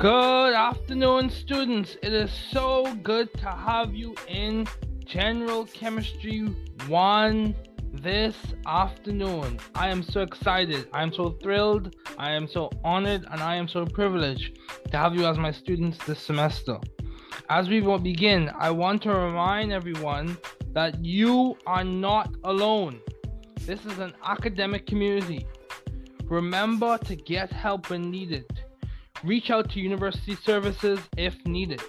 Good afternoon, students. It is so good to have you in General Chemistry 1 this afternoon. I am so excited. I am so thrilled. I am so honored, and I am so privileged to have you as my students this semester. As we will begin, I want to remind everyone that you are not alone. This is an academic community. Remember to get help when needed. Reach out to university services if needed.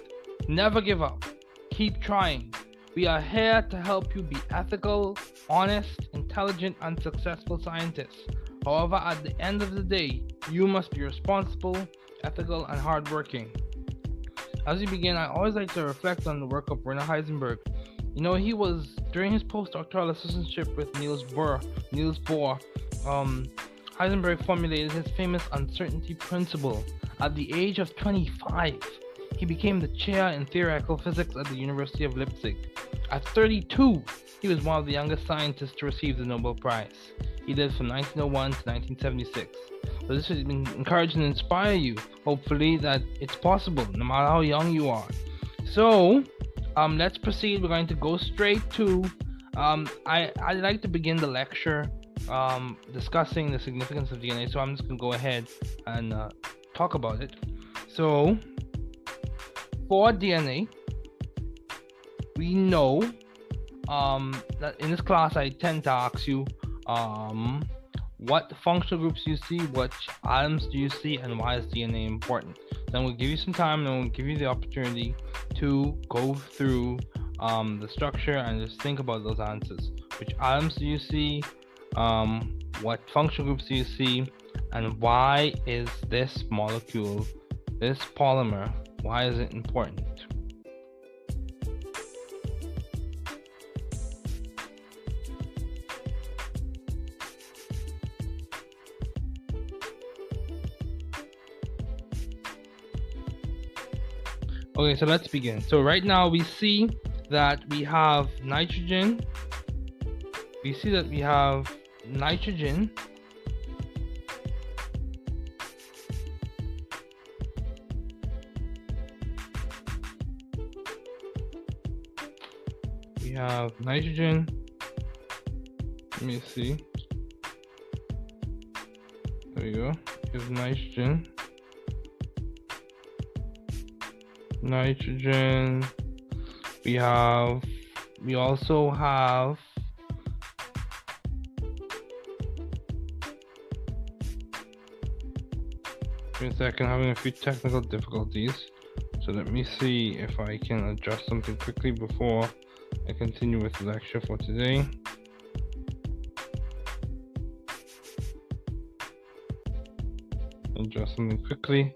Never give up. Keep trying. We are here to help you be ethical, honest, intelligent, and successful scientists. However, at the end of the day, you must be responsible, ethical, and hardworking. As we begin, I always like to reflect on the work of Werner Heisenberg. You know, he was, during his postdoctoral assistantship with Niels Bohr, Heisenberg formulated his famous uncertainty principle. At the age of 25, he became the chair in theoretical physics at the University of Leipzig. At 32, he was one of the youngest scientists to receive the Nobel Prize. He lived from 1901 to 1976. So this should encourage and inspire you, hopefully, that it's possible, no matter how young you are. So, let's proceed. We're going to go straight to, I'd like to begin the lecture discussing the significance of DNA. So I'm just going to go ahead and talk about it. So, for DNA, we know that in this class I tend to ask you what functional groups do you see, what atoms do you see, and why is DNA important. Then we'll give you some time and we'll give you the opportunity to go through the structure and just think about those answers. Which atoms do you see, what functional groups do you see, and why is this molecule, this polymer, why is it important? Okay, so let's begin. So right now we see that we have nitrogen. We see that we have nitrogen. We have nitrogen. Let me see. There we go. Here's nitrogen. Nitrogen. We also have wait a second, having a few technical difficulties. So let me see if I can adjust something quickly before I continue with the lecture for today. Adjust something quickly.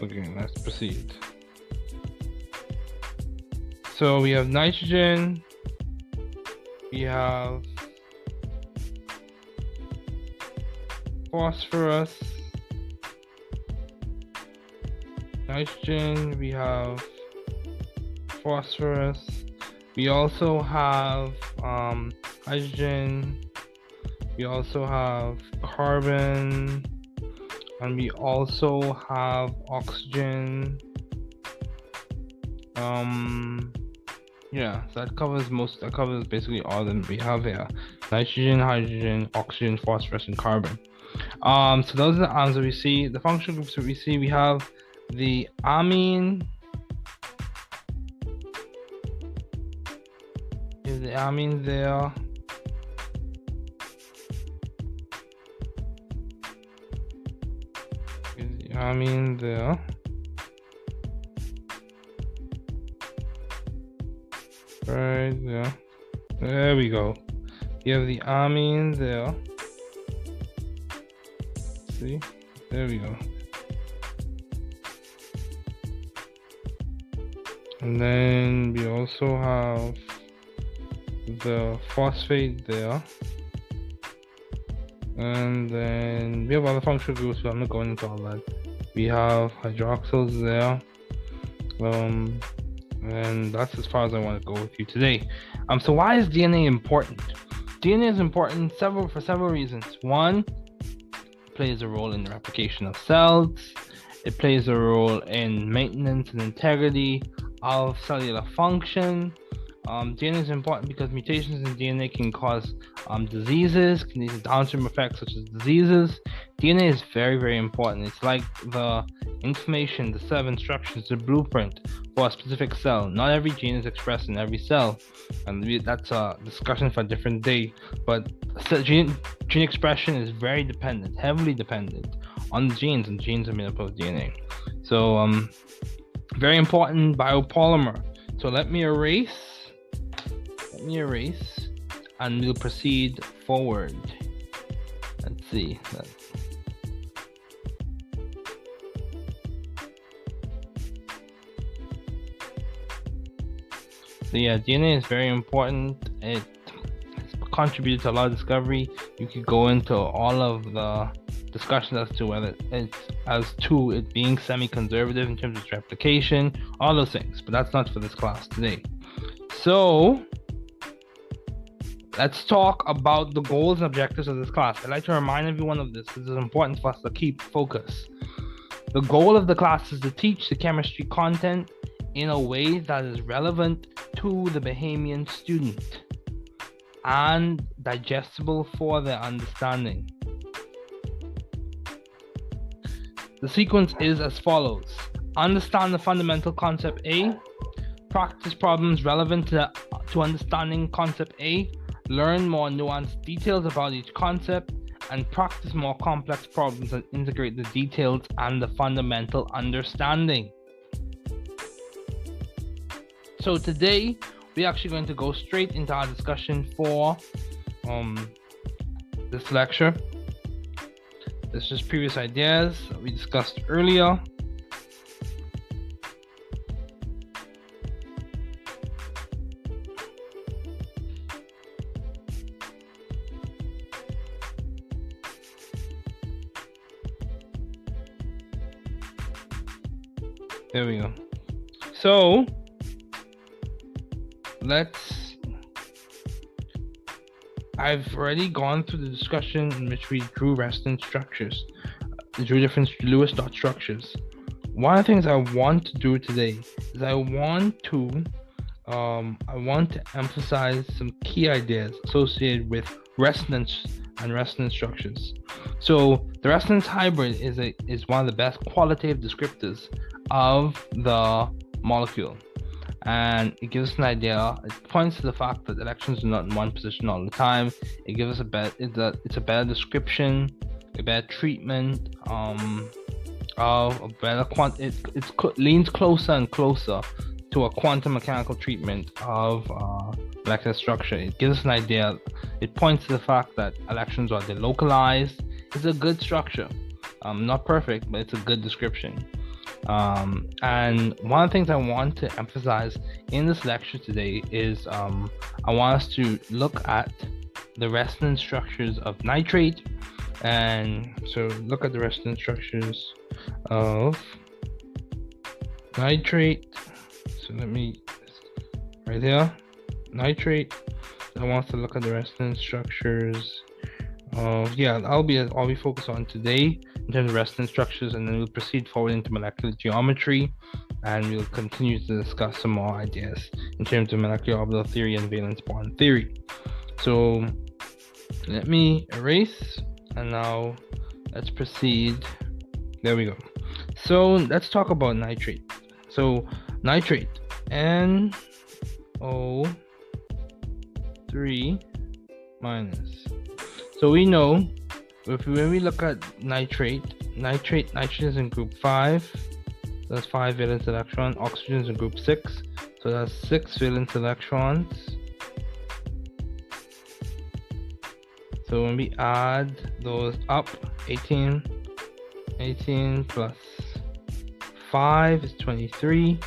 Okay, let's proceed. So we have nitrogen, we have phosphorus, nitrogen, we have phosphorus, we also have hydrogen, we also have carbon, and we also have oxygen. So that covers basically all of them we have here: nitrogen, hydrogen, oxygen, phosphorus, and carbon. So those are the atoms that we see. The functional groups that we see, we have the amine. Is the amine there? Amine there. Right there. There we go. You have the amine there. See? There we go. And then we also have the phosphate there. And then we have other functional groups, but I'm not going into all that. We have hydroxyls there. And that's as far as I want to go with you today. So why is DNA important? DNA is important for several reasons. One, plays a role in the replication of cells. It plays a role in maintenance and integrity of cellular function. DNA is important because mutations in DNA can cause diseases, can lead to downstream effects such as diseases. DNA is very, very important. It's like the information, the set of instructions, the blueprint for a specific cell. Not every gene is expressed in every cell, and that's a discussion for a different day. But gene expression is very dependent, heavily dependent on the genes, and genes are made up of DNA. So, very important biopolymer. So let me erase, and we'll proceed forward. Let's see. So yeah, DNA is very important. It contributes to a lot of discovery. You could go into all of the discussions as to whether it being semi-conservative in terms of its replication, all those things. But that's not for this class today. So let's talk about the goals and objectives of this class. I'd like to remind everyone of this. This is important for us to keep focus. The goal of the class is to teach the chemistry content in a way that is relevant to the Bahamian student and digestible for their understanding. The sequence is as follows. Understand the fundamental concept A. Practice problems relevant to understanding concept A. Learn more nuanced details about each concept, and practice more complex problems that integrate the details and the fundamental understanding. So today, we're actually going to go straight into our discussion for this lecture. This is previous ideas that we discussed earlier. There we go. So I've already gone through the discussion in which we drew resonance structures, drew different Lewis dot structures. One of the things I want to do today is I want to emphasize some key ideas associated with resonance and resonance structures. So the resonance hybrid is one of the best qualitative descriptors of the molecule, and it gives us an idea. It points to the fact that electrons are not in one position all the time. It gives us it's a better description, a better treatment of a better it leans closer and closer to a quantum mechanical treatment of electron structure. It gives us an idea. It points to the fact that electrons are delocalized. It's a good structure, not perfect, but it's a good description. And one of the things I want to emphasize in this lecture today is I want us to look at the resonance structures of nitrate. And so look at the resonance structures of nitrate. So let me, right here, nitrate. I want to look at the resonance structures of, I'll be focused on today in terms of resonance structures, and then we'll proceed forward into molecular geometry, and we'll continue to discuss some more ideas in terms of molecular orbital theory and valence bond theory. So let me erase, and now let's proceed. There we go. So let's talk about nitrate. So nitrate, NO3 minus. So we know when we look at nitrogen is in group 5, so that's 5 valence electron. Oxygen is in group 6, so that's 6 valence electrons. So when we add those up, 18 plus 5 is 23,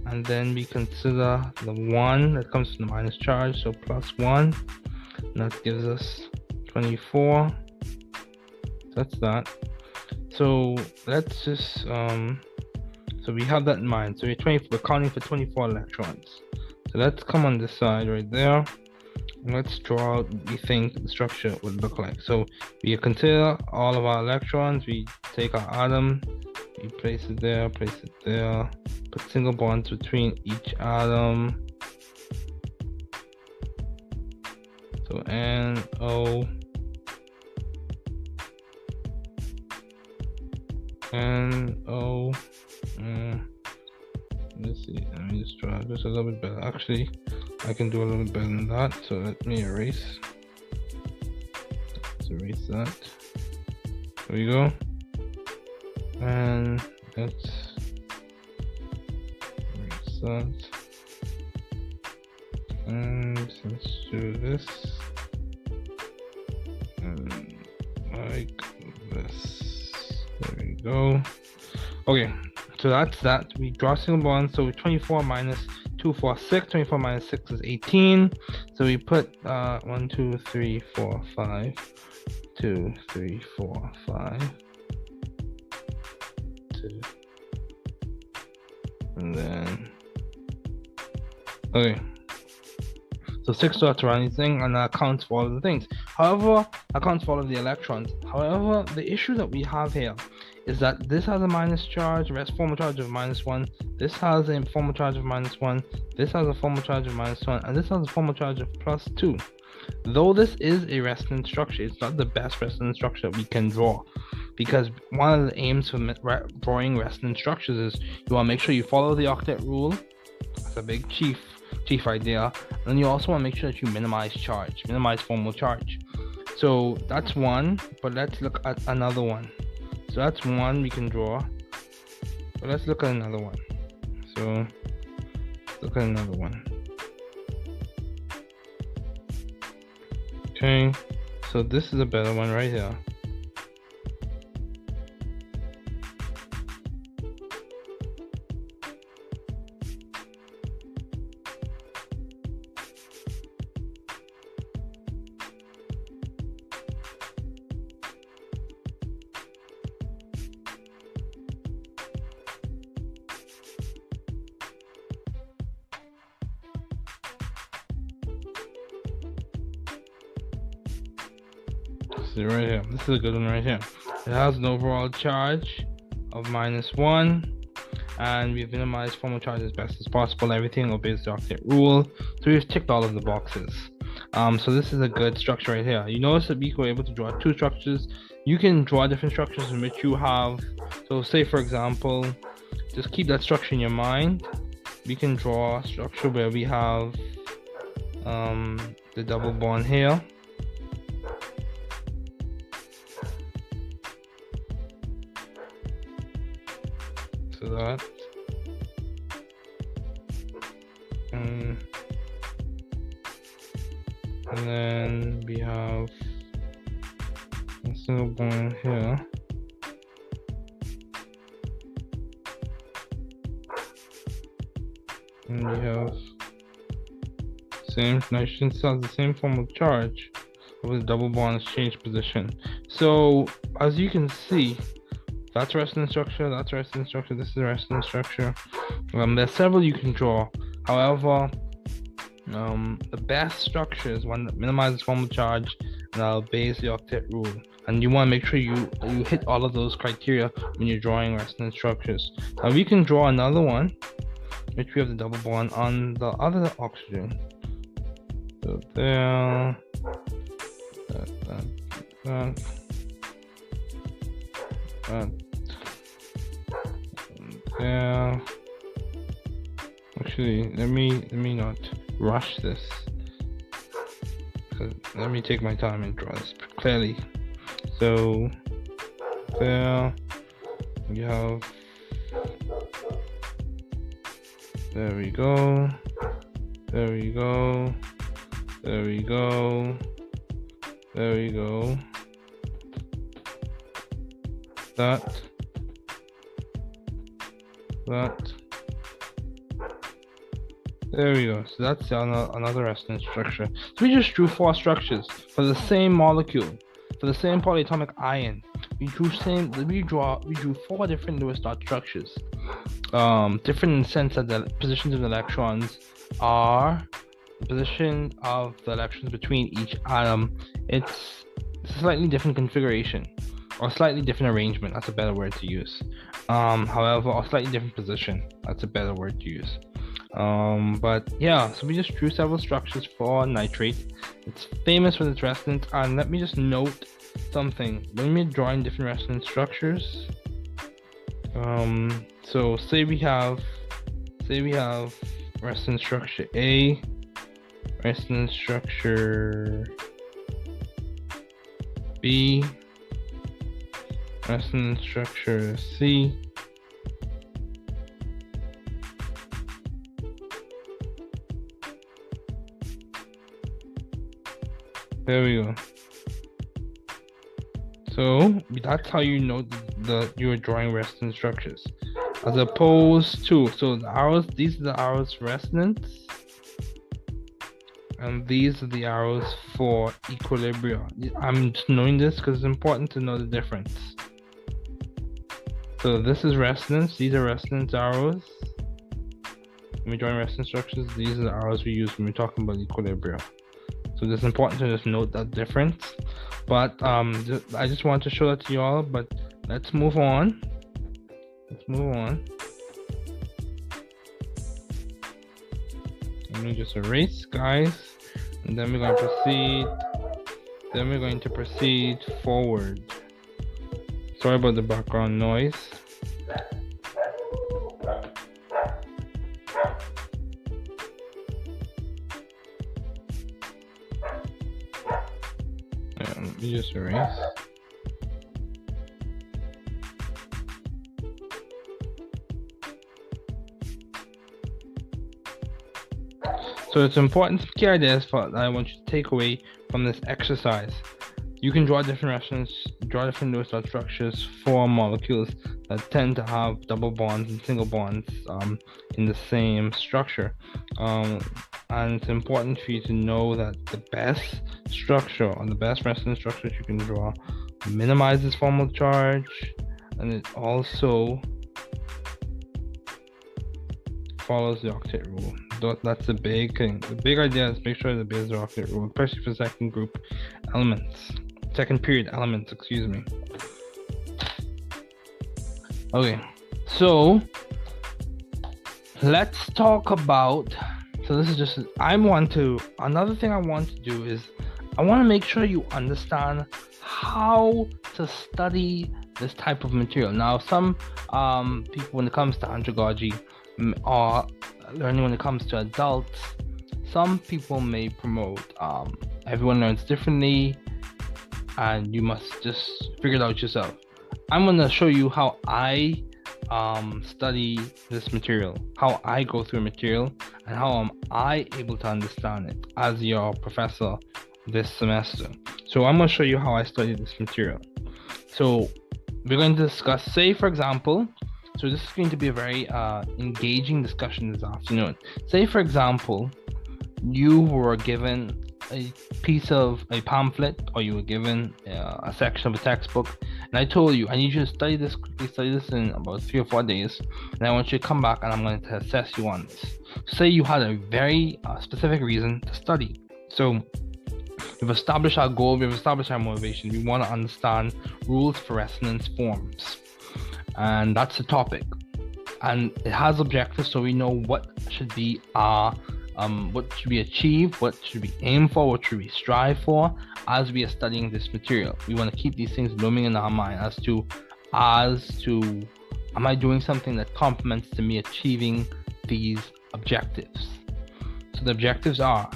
and then we consider the 1 that comes from the minus charge, so plus 1, and that gives us 24. That's that. So let's just so we have that in mind. So we're counting for 24 electrons. So let's come on this side right there, let's draw out what we think the structure would look like. So we consider all of our electrons, we take our atom, we place it there, put single bonds between each atom. So NO, NO, let's see, let me just draw just a little bit better. Actually, I can do a little bit better than that, so let me erase. Let's erase that. There we go. And let's erase that. And let's do this. And like this. There we go. Okay, so that's that. We draw single bonds. So 24 minus 2, 4, 6. 24 minus 6 is 18. So we put 1, 2, 3, 4, 5. 2, 3, 4, 5. 2. And then, okay. So 6 dots or anything, and that accounts for all of the things. However, accounts for all of the electrons. However, the issue that we have here is that this has a minus charge, rest formal charge of -1. This has a formal charge of -1. This has a formal charge of -1, and this has a formal charge of +2. Though this is a resonance structure, it's not the best resonance structure we can draw, because one of the aims for drawing resonance structures is you want to make sure you follow the octet rule. That's a big chief idea. And then you also want to make sure that you minimize formal charge. So that's one, but let's look at another one. So that's one we can draw, but let's look at another one. So look at another one. Okay, so this is a better one right here. Right here. This is a good one right here. It has an overall charge of -1, and we've minimized formal charge as best as possible. Everything obeys the octet rule, so we've ticked all of the boxes. So this is a good structure right here. You notice that we were able to draw two structures. You can draw different structures in which you have, so say for example, just keep that structure in your mind. We can draw a structure where we have the double bond here. So that, and then we have a single bond here, and we have same nitrogen cells, the same form of charge, with double bonds change position. So as you can see, that's resonance structure, that's resonance structure, this is resonance structure. There's several you can draw. However, the best structure is one that minimizes formal charge and obeys the octet rule. And you want to make sure you hit all of those criteria when you're drawing resonance structures. Now we can draw another one, which we have the double bond on the other oxygen. So there, yeah. Actually, let me not rush this. Let me take my time and draw this clearly. So there we have. There we go. There we go. There we go. There we go. That. There we go. So that's another resonance structure. So we just drew 4 structures for the same molecule, for the same polyatomic ion. We drew 4 different Lewis dot structures. Different in the sense that the positions of the electrons are position of the electrons between each atom, it's a slightly different configuration or slightly different arrangement. That's a better word to use. However, or slightly different position. That's a better word to use. But yeah, so we just drew several structures for nitrate. It's famous for its resonance, and let me just note something. When we're drawing different resonance structures, so say we have resonance structure A, resonance structure B, resonance structure C, there we go. So that's how you know you're drawing resonance structures, as opposed to, so the arrows, these are the arrows for resonance, and these are the arrows for equilibrium. I'm just knowing this because it's important to know the difference. So this is resonance, these are resonance arrows. When we're drawing resonance structures, these are the arrows we use when we're talking about equilibrium. So it's important to just note that difference. But I just want to show that to you all, but let's move on. Let me just erase, guys, and then we're going to proceed forward. Sorry about the background noise. Let me just erase. So it's important key ideas that I want you to take away from this exercise. You can draw different Lewis-dot structures for molecules that tend to have double bonds and single bonds in the same structure. And it's important for you to know that the best structure or the best resonance structures you can draw minimizes formal charge, and it also follows the octet rule. That's the big thing. The big idea is make sure it obeys the octet rule, especially for second period elements, excuse me. Okay, so let's talk about, so this is just, another thing I want to do is I want to make sure you understand how to study this type of material. Now, some people, when it comes to andragogy or learning when it comes to adults, some people may promote everyone learns differently and you must just figure it out yourself. I'm going to show you how I study this material, how I go through material, and how am I able to understand it as your professor this semester. So I'm going to show you how I study this material. So we're going to discuss, say for example, so this is going to be a very engaging discussion this afternoon. Say for example, you were given a piece of a pamphlet, or you were given a section of a textbook, and I told you I need you to study this in about 3 or 4 days, and I want you to come back and I'm going to assess you on this. Say you had a very specific reason to study. So we've established our goal, we've established our motivation. We want to understand rules for resonance forms, and that's the topic, and it has objectives, so we know what should be our what should we achieve, what should we aim for, what should we strive for as we are studying this material. We want to keep these things looming in our mind as to am I doing something that complements to me achieving these objectives. So the objectives are,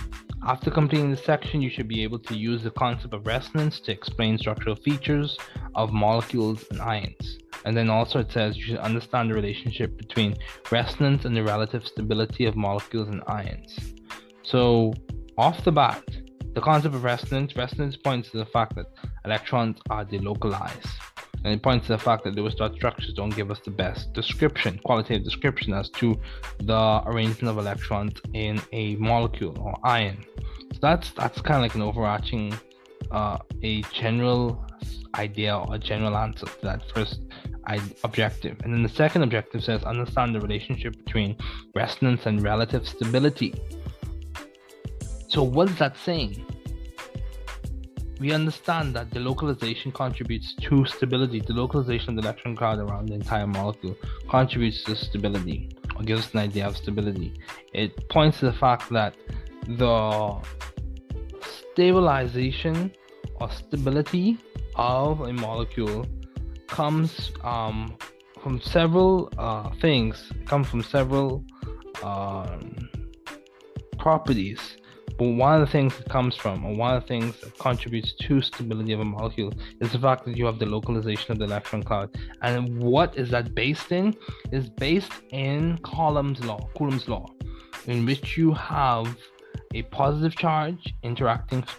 after completing this section, you should be able to use the concept of resonance to explain structural features of molecules and ions. And then also it says you should understand the relationship between resonance and the relative stability of molecules and ions. So off the bat, the concept of resonance points to the fact that electrons are delocalized. And it points to the fact that Lewis-dot structures don't give us the best qualitative description as to the arrangement of electrons in a molecule or ion. So that's kind of like an overarching, a general idea or a general answer to that first objective. And then the second objective says understand the relationship between resonance and relative stability. So what is that saying? We understand that delocalization contributes to stability. Delocalization of the electron cloud around the entire molecule contributes to stability, or gives us an idea of stability. It points to the fact that the stabilization or stability of a molecule comes from several things. It comes from several properties. But one of the things it comes from, or one of the things that contributes to stability of a molecule, is the fact that you have the localization of the electron cloud. And what is that based in? It's based in Coulomb's law, in which you have a positive charge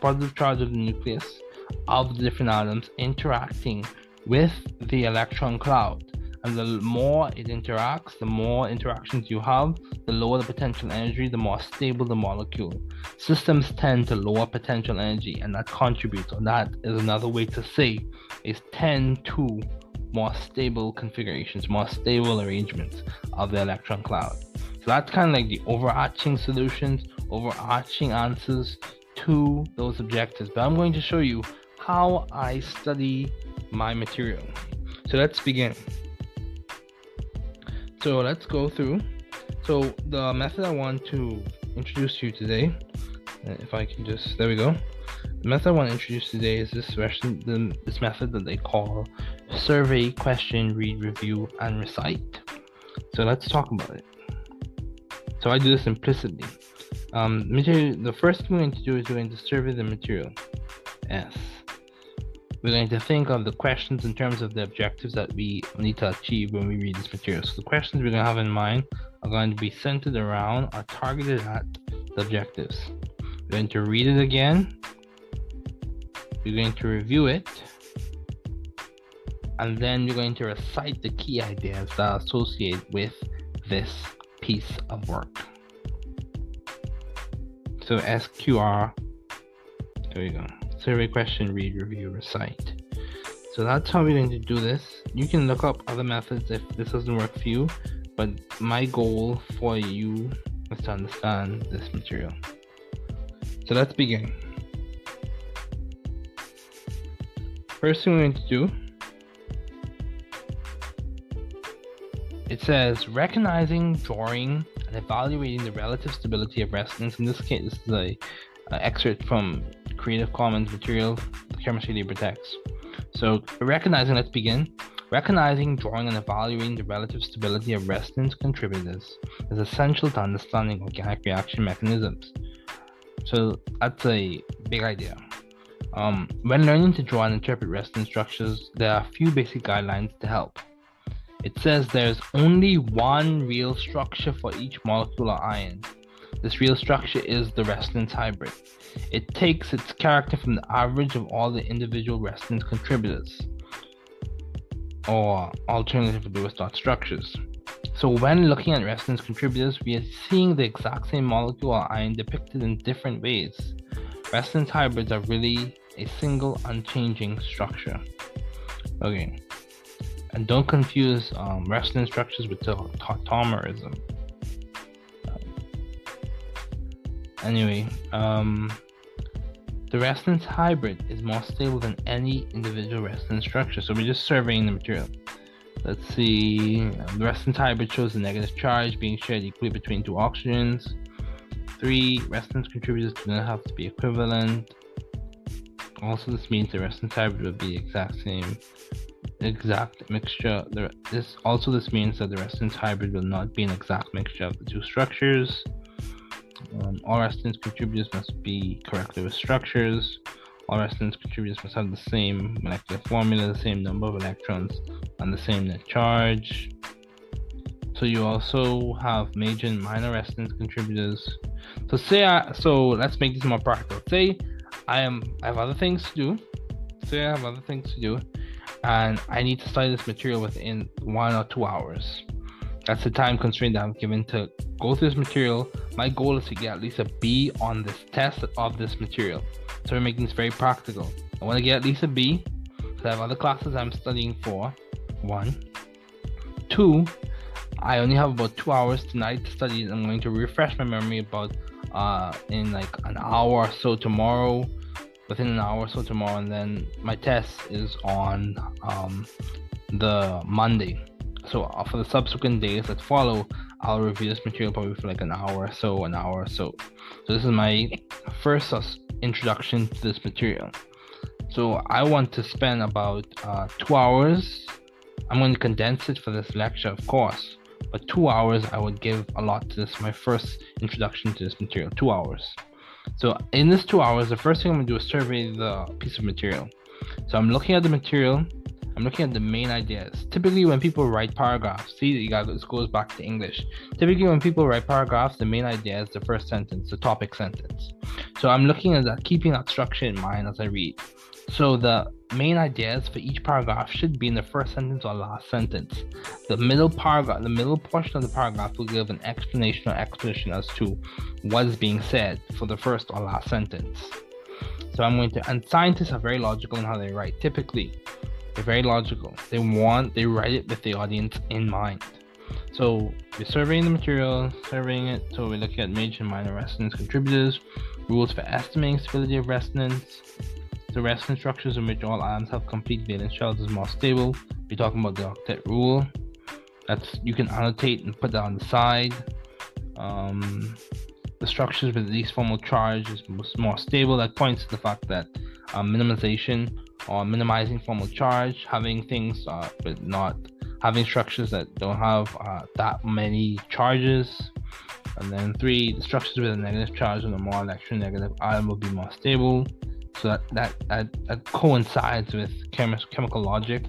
positive charge of the nucleus of the different atoms interacting with the electron cloud. And the more it interacts, the more interactions you have, the lower the potential energy, the more stable the molecule. Systems tend to lower potential energy, and that contributes, or that is another way to say, is tend to more stable configurations, more stable arrangements of the electron cloud. So that's kind of like the overarching solutions, overarching answers to those objectives. But I'm going to show you how I study my material. So let's begin. So let's go through. So the method I want to introduce to you today, if I can just, there we go. The method I want to introduce today is this method that they call survey, question, read, review, and recite. So let's talk about it. So I do this implicitly. The first thing we're going to do is we're going to survey the material. S. We're going to think of the questions in terms of the objectives that we need to achieve when we read this material. So the questions we're going to have in mind are going to be centered around or targeted at the objectives. We're going to read it again. We're going to review it. And then we're going to recite the key ideas that are associated with this piece of work. So SQR, there we go. Survey, question, read, review, recite. So that's how we're going to do this. You can look up other methods if this doesn't work for you, but my goal for you is to understand this material. So let's begin. First thing we're going to do, it says recognizing, drawing, and evaluating the relative stability of resonance. In this case, this is a excerpt from Creative Commons material, Chemistry Labor Text. So recognizing, let's begin. Recognizing, drawing, and evaluating the relative stability of resonance contributors is essential to understanding organic reaction mechanisms. So that's a big idea. When learning to draw and interpret resonance structures, there are a few basic guidelines to help. It says there's only one real structure for each molecule or ion. This real structure is the resonance hybrid. It takes its character from the average of all the individual resonance contributors, or alternative Lewis dot structures. So when looking at resonance contributors, we are seeing the exact same molecule or ion depicted in different ways. Resonance hybrids are really a single unchanging structure. Okay, and don't confuse resonance structures with tautomerism. Anyway, the resonance hybrid is more stable than any individual resonance structure. So we're just surveying the material. Let's see. The resonance hybrid shows the negative charge being shared equally between two oxygens. 3. Resonance contributors do not have to be equivalent. Also, this means the resonance hybrid will be exact mixture. This means that the resonance hybrid will not be an exact mixture of the two structures. All resonance contributors must be correctly with structures. All resonance contributors must have the same molecular formula, the same number of electrons, and the same net charge. So you also have major and minor resonance contributors. So let's make this more practical. Say I have other things to do. And I need to study this material within 1 or 2 hours. That's the time constraint that I'm given to go through this material. My goal is to get at least a B on this test of this material. So we're making this very practical. I want to get at least a B because I have other classes I'm studying for. 1. 2. I only have about 2 hours tonight to study. I'm going to refresh my memory about in like an hour or so tomorrow, within an hour or so tomorrow, and then my test is on the Monday. So for the subsequent days that follow, I'll review this material probably for like an hour or so. So this is my first introduction to this material. So I want to spend about 2 hours. I'm going to condense it for this lecture, of course, but 2 hours I would give a lot to this, my first introduction to this material, 2 hours. So in this 2 hours, the first thing I'm going to do is survey the piece of material. So I'm looking at the material, I'm looking at the main ideas. Typically when people write paragraphs, this goes back to English. Typically when people write paragraphs, the main idea is the first sentence, the topic sentence. So I'm looking at that, keeping that structure in mind as I read. So the main ideas for each paragraph should be in the first sentence or last sentence. The middle paragraph, the middle portion of the paragraph will give an explanation or exposition as to what is being said for the first or last sentence. So and scientists are very logical in how they write. Typically, they're very logical. They write it with the audience in mind. So we're surveying the material, surveying it. So we're looking at major and minor resonance contributors, rules for estimating stability of resonance. The resonance structures in which all atoms have complete valence shells is more stable. We're talking about the octet rule. You can annotate and put that on the side. The structures with the least formal charge is more stable. That points to the fact that minimization or minimizing formal charge, having things with not having structures that don't have that many charges. And then 3, the structures with a negative charge and a more electronegative atom will be more stable. So that coincides with chemical logic.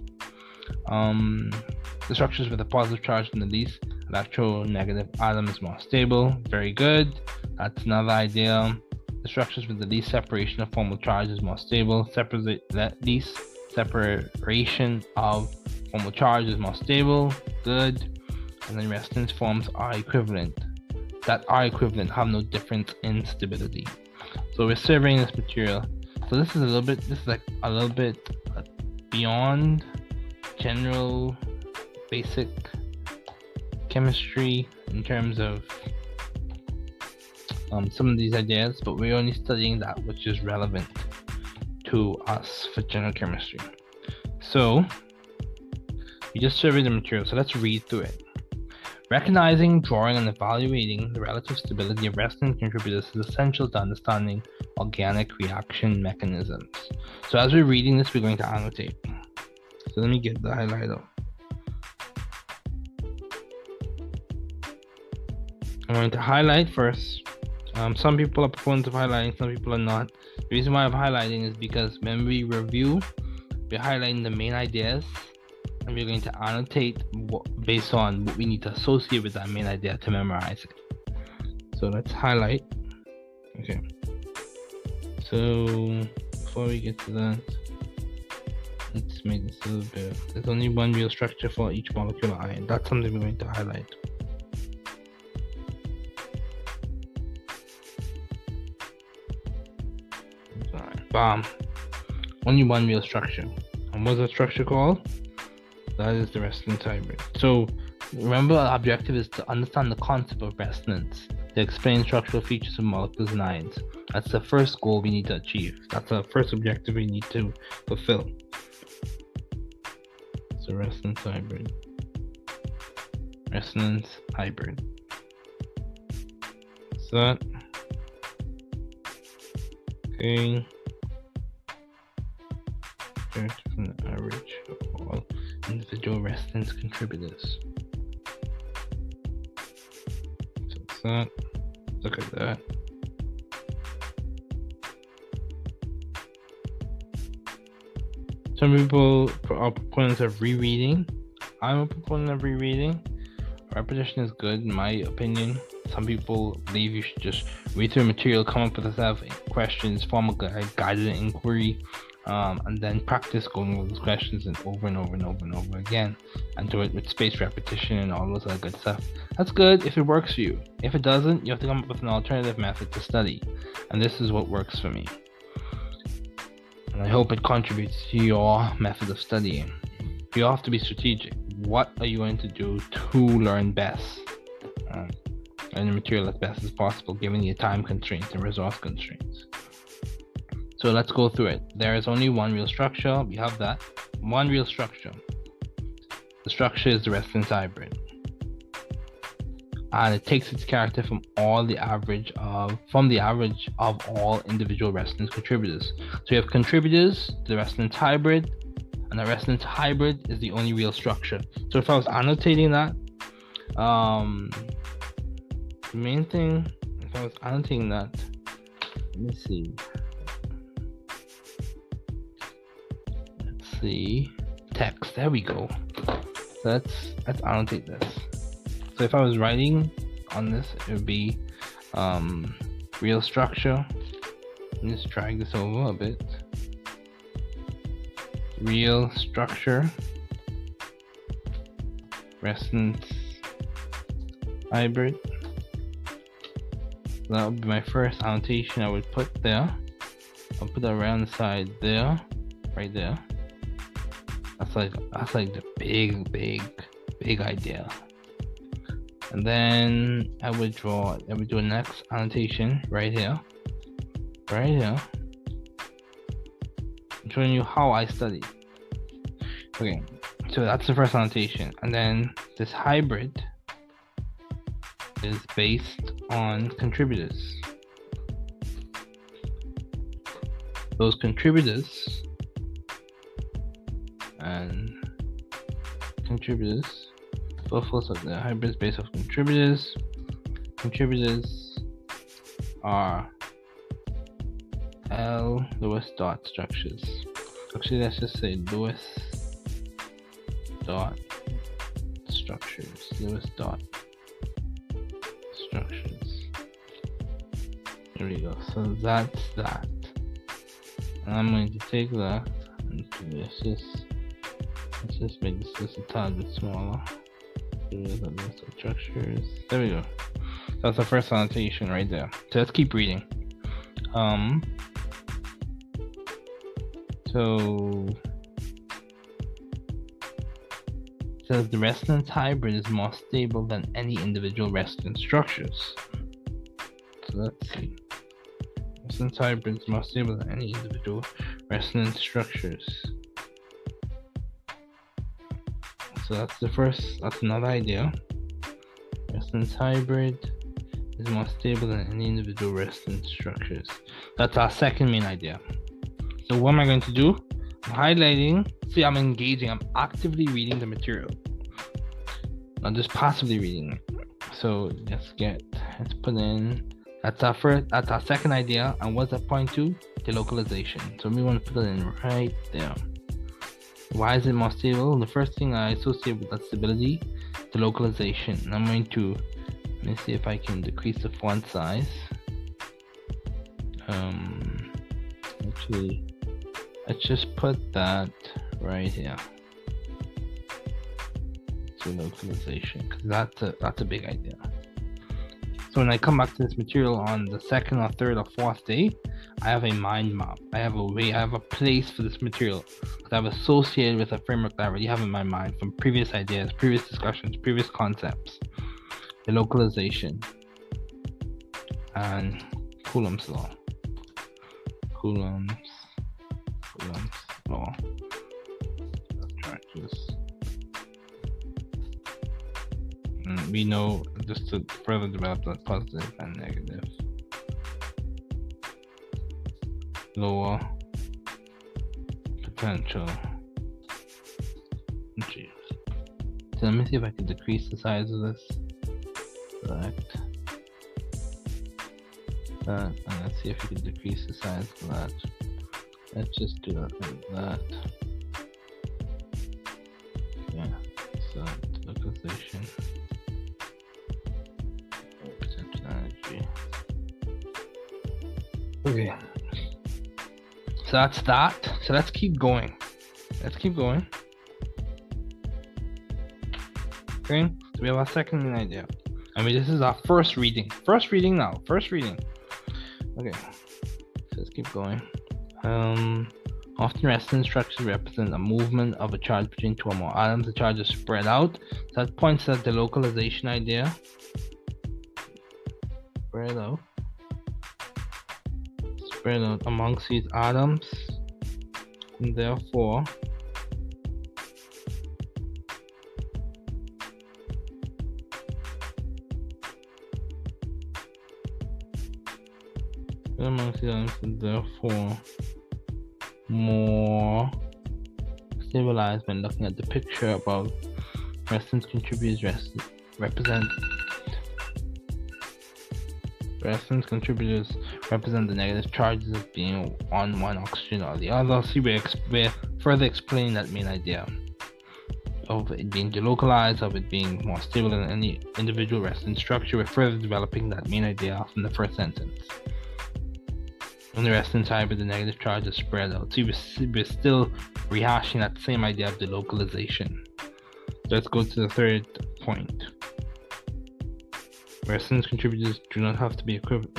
The structures with a positive charge and the least electronegative atom is more stable. Very good. That's another idea. The structures with the least separation of formal charge is more stable. Least separation of formal charge is more stable. Good. And then resonance forms are equivalent. That are equivalent have no difference in stability. So we're surveying this material. So this is a little bit beyond general basic chemistry in terms of some of these ideas, but we're only studying that which is relevant to us for general chemistry. So we just surveyed the material, so let's read through it. Recognizing, drawing, and evaluating the relative stability of resonance contributors is essential to understanding organic reaction mechanisms. So as we're reading this, we're going to annotate. So let me get the highlighter. I'm going to highlight first. Some people are proponents of highlighting, some people are not. The reason why I'm highlighting is because when we review, we're highlighting the main ideas, and we're going to annotate based on what we need to associate with that main idea to memorize it. So let's highlight. Okay. So before we get to that, let's make this a little bit. There's only one real structure for each molecular ion. That's something we're going to highlight. Bam. Only one real structure. And what's that structure called? That is the resonance hybrid. So remember, our objective is to understand the concept of resonance, to explain structural features of molecules and ions. That's the first goal we need to achieve. That's the first objective we need to fulfill. So resonance hybrid. Resonance hybrid. So that. Okay. From the average of all individual resonance contributors. So it's that. Look at that. Some people are proponents of rereading. I'm a proponent of rereading. Repetition is good in my opinion. Some people believe you should just read through the material, come up with yourself questions, form a guided inquiry, and then practice going over those questions and over and over and over and over again, and do it with spaced repetition and all those other good stuff. That's good if it works for you. If it doesn't, you have to come up with an alternative method to study, and this is what works for me. And I hope it contributes to your method of studying. You have to be strategic. what are you going to do to learn best and the material as best as possible, given your time constraints and resource constraints. So let's go through it. There is only one real structure. We have that. One real structure. The structure is the resonance hybrid. And it takes its character from the average of all individual resonance contributors. So you have contributors to the resonance hybrid, and the resonance hybrid is the only real structure. So if I was annotating that, the main thing, if I was annotating that, let me see. Let's see. Text. There we go. So let's annotate this. So if I was writing on this, it would be real structure. Let me just drag this over a bit. Real structure, resonance hybrid. That would be my first annotation I would put there. I'll put that around the side there, right there. That's like the big idea. And then I would do a next annotation right here. I'm showing you how I studied. Okay, so that's the first annotation. And then this hybrid is based on contributors. Those contributors both of the hybrid is based off contributors. Contributors are Lewis dot structures. Actually, let's just say Lewis dot structures. Lewis dot structures. There we go. So that's that. And I'm going to take that and let's just make this just a tad bit smaller. Structures. There we go. That's the first annotation right there. So let's keep reading. So it says the resonance hybrid is more stable than any individual resonance structures. So let's see. Resonance hybrid is more stable than any individual resonance structures. So that's another idea. Resonance hybrid is more stable than any individual resonance structures. That's our second main idea. So what am I going to do? I'm highlighting. See, I'm engaging. I'm actively reading the material, not just passively reading it. So let's put in. That's our second idea. And what's that point to? The localization. So we want to put it in right there. Why is it more stable? The first thing I associate with that stability, the localization. And I'm going to, let me see if I can decrease the font size. Actually, let's just put that right here. So localization, because that's a big idea. So when I come back to this material on the second or third or fourth day, I have a mind map. I have a place for this material that I've associated with a framework that I already have in my mind from previous ideas, previous discussions, previous concepts. The localization and Coulomb's law. Coulomb's law. We know just to further develop that positive and negative. Lower potential. Okay. So let me see if I can decrease the size of this. Select that, and let's see if we can decrease the size of that. Let's just do that like that. Yeah, so localization. Potential energy. Okay. So that's that. So let's keep going. Okay, so we have our second idea. I mean, this is our first reading. First reading. Okay, so let's keep going. Often resonance structures represent a movement of a charge between two or more atoms. The charge is spread out. So that points at the localization idea. Spread out amongst these atoms, and therefore more stabilized when looking at the picture above. Resonance contributors represent the negative charges of being on one oxygen or the other. See, we're further explaining that main idea of it being delocalized, of it being more stable than any individual resonance structure. We're further developing that main idea from the first sentence. In the resonance hybrid, the negative charge is spread out. See, we're still rehashing that same idea of delocalization. Let's go to the third point. Resonance contributors do not have to be equivalent.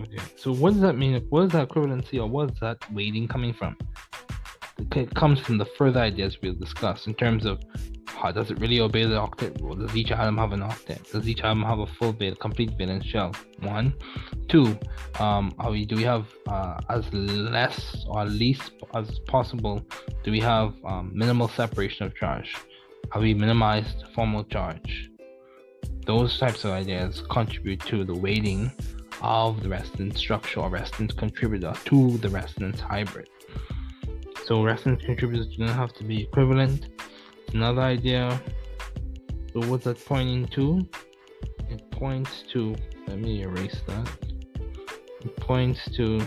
Okay, so what does that mean? What is that equivalency, or what is that weighting coming from? It comes from the further ideas we'll discuss in terms of how does it really obey the octet rule? Does each atom have an octet? Does each atom have a full complete valence shell? 1. 2. Do we have as less or least as possible? Do we have minimal separation of charge? Have we minimized formal charge? Those types of ideas contribute to the weighting of the resonance structure or resonance contributor to the resonance hybrid. So resonance contributors do not have to be equivalent. Another idea. So what's that pointing to? It points to, let me erase that. It points to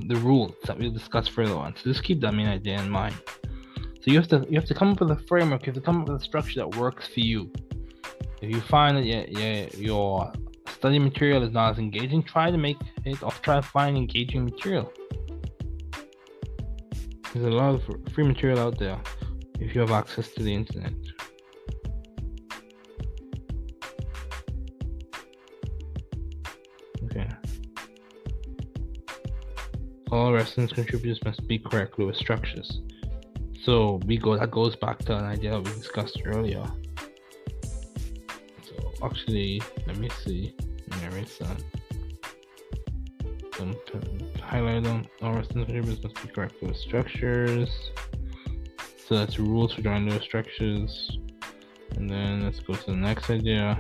the rules that we'll discuss further on. So just keep that main idea in mind. So you have to come up with a framework. You have to come up with a structure that works for you. If you find that your study material is not as engaging, try to find engaging material. There's a lot of free material out there if you have access to the internet. Okay. All resonance contributors must be correct Lewis structures. So that goes back to an idea we discussed earlier. So actually, let me see. Let me erase that. Highlight them. All resonance contributors must be correct Lewis structures. So that's rules for drawing Lewis structures. And then let's go to the next idea.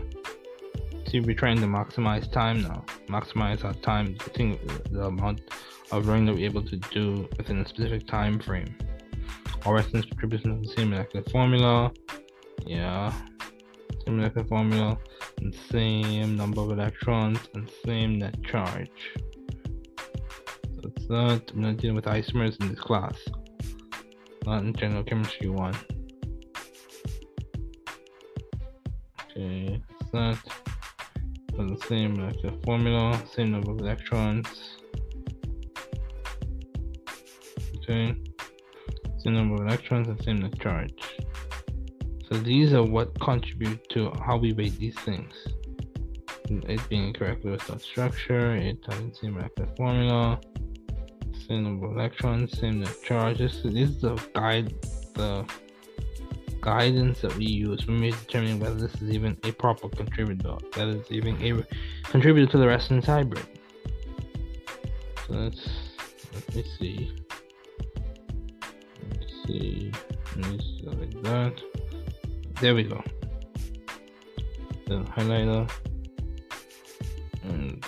See, we're trying to maximize time now. Maximize our time, the amount of learning that we're able to do within a specific time frame. All resonance contributors have the same molecular formula. Yeah. Same molecular formula and same number of electrons and same net charge. So it's that. I'm not dealing with isomers in this class. Not in general chemistry 1. Okay, it's that. So the same molecular formula, same number of electrons. Okay. Same number of electrons and same net charge. So these are what contribute to how we weight these things. It being correct Lewis structure, it having the same molecular formula, same number of electrons, same net charge. This is the guidance that we use when we're determining whether this is even a proper contributor, whether it's even a contributor to the resonance hybrid. So let me see. Like that. There we go. The highlighter and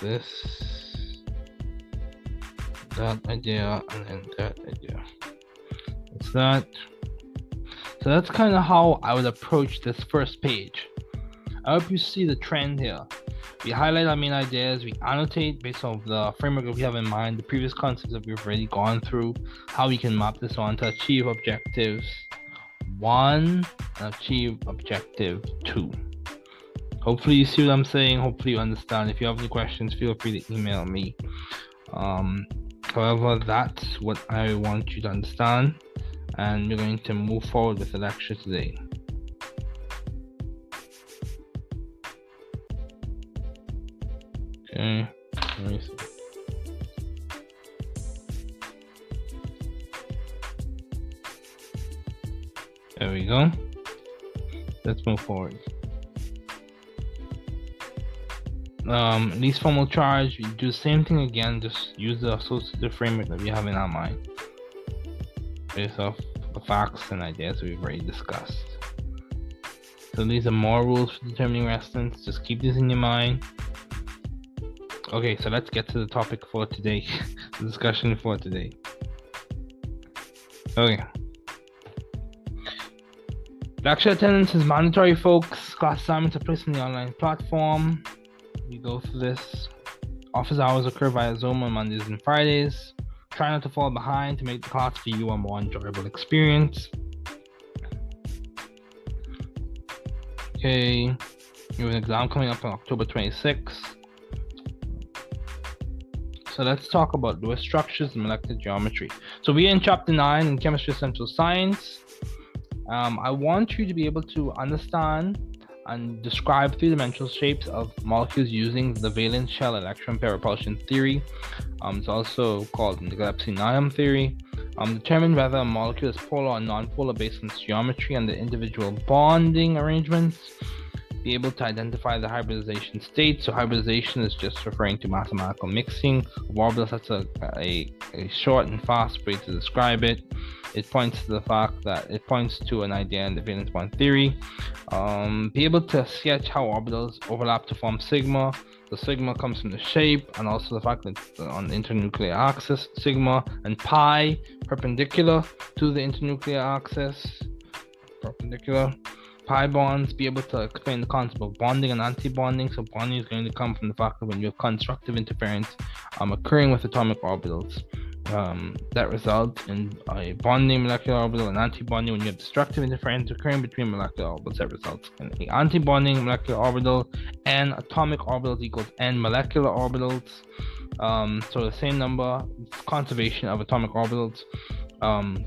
that idea, and then that idea. It's that. So that's kind of how I would approach this first page. I hope you see the trend here. We highlight our main ideas, we annotate based on the framework that we have in mind, the previous concepts that we've already gone through, how we can map this on to achieve objectives 1 and achieve objective 2. Hopefully you see what I'm saying. Hopefully you understand. If you have any questions, feel free to email me. However, that's what I want you to understand, and we're going to move forward with the lecture today. Okay, let me see. There we go. Let's move forward. Least formal charge, we do the same thing again, just use the associative framework that we have in our mind based off the facts and ideas we've already discussed. So these are more rules for determining residence. Just keep this in your mind. Okay, so let's get to the topic for today, the discussion for today. Okay. Lecture attendance is mandatory, folks. Class assignments are placed on the online platform. We go through this. Office hours occur via Zoom on Mondays and Fridays. Try not to fall behind to make the class for you a more enjoyable experience. Okay, you have an exam coming up on October 26th. So let's talk about Lewis structures and molecular geometry. So we're in chapter 9 in Chemistry Essential Science. I want you to be able to understand and describe three-dimensional shapes of molecules using the valence shell electron pair repulsion theory. It's also called the Gillespie-Nyholm theory. Determine whether a molecule is polar or non-polar based on its geometry and the individual bonding arrangements. Be able to identify the hybridization state. So hybridization is just referring to mathematical mixing of orbitals. That's a short and fast way to describe it. It points to the fact that it points to an idea in the valence bond theory. Be able to sketch how orbitals overlap to form sigma. The sigma comes from the shape and also the fact that on the internuclear axis, sigma and pi perpendicular to the internuclear axis, perpendicular. Pi bonds, be able to explain the concept of bonding and anti-bonding. So bonding is going to come from the fact that when you have constructive interference occurring with atomic orbitals, that results in a bonding molecular orbital and anti-bonding. When you have destructive interference occurring between molecular orbitals, that results in an anti-bonding molecular orbital, and atomic orbitals equals n molecular orbitals. So the same number, conservation of atomic orbitals.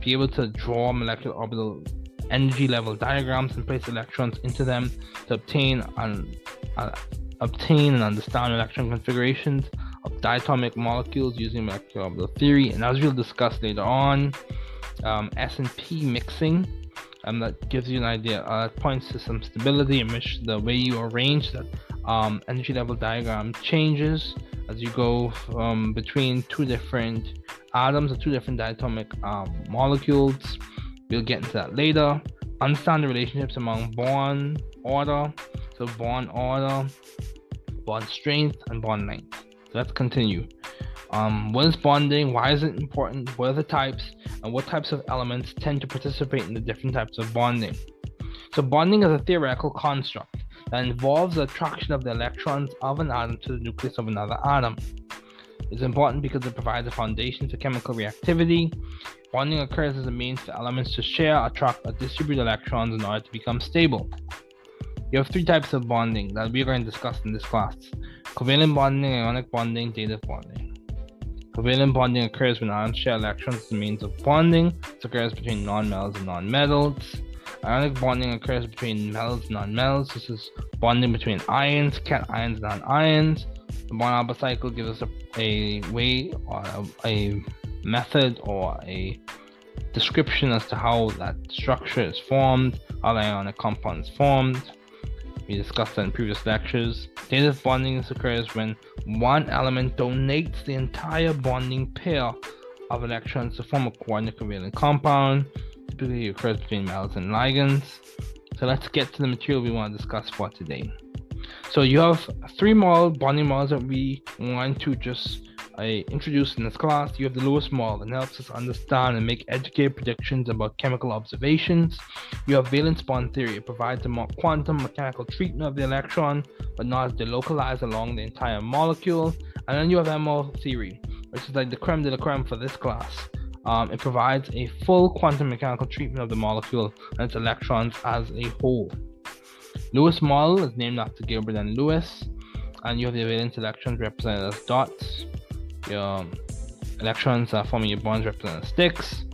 Be able to draw molecular orbital energy level diagrams and place electrons into them to obtain and understand electron configurations of diatomic molecules using molecular orbital theory. And as we'll discuss later on, S&P mixing, that gives you an idea, points to some stability in which the way you arrange that energy level diagram changes as you go between two different atoms or two different diatomic molecules. We'll get into that later. Understand the relationships among bond order, so bond order, bond strength, and bond length. So let's continue. What is bonding? Why is it important? What are the types? And what types of elements tend to participate in the different types of bonding? So bonding is a theoretical construct that involves the attraction of the electrons of an atom to the nucleus of another atom. It's important because it provides a foundation for chemical reactivity. Bonding occurs as a means for elements to share, attract, or distribute electrons in order to become stable. You have three types of bonding that we are going to discuss in this class: covalent bonding, ionic bonding, dative bonding. Covalent bonding occurs when atoms share electrons as a means of bonding. This occurs between nonmetals and nonmetals. Ionic bonding occurs between metals and nonmetals. This is bonding between ions, cations, and non-ions. The bond-orbital cycle gives us a way or a method or a description as to how that structure is formed, how the ionic compound is formed. We discussed that in previous lectures. Dative bonding occurs when one element donates the entire bonding pair of electrons to form a coordinate covalent compound. Typically occurs between metals and ligands. So let's get to the material we want to discuss for today. So you have three bonding models that we want to just introduce in this class. You have the Lewis model that helps us understand and make educated predictions about chemical observations. You have valence bond theory. It provides a more quantum mechanical treatment of the electron, but not as delocalized along the entire molecule. And then you have MO theory, which is like the creme de la creme for this class. It provides a full quantum mechanical treatment of the molecule and its electrons as a whole. Lewis model is named after Gilbert and Lewis, and you have the valence electrons represented as dots. Your electrons are forming your bonds represented as sticks.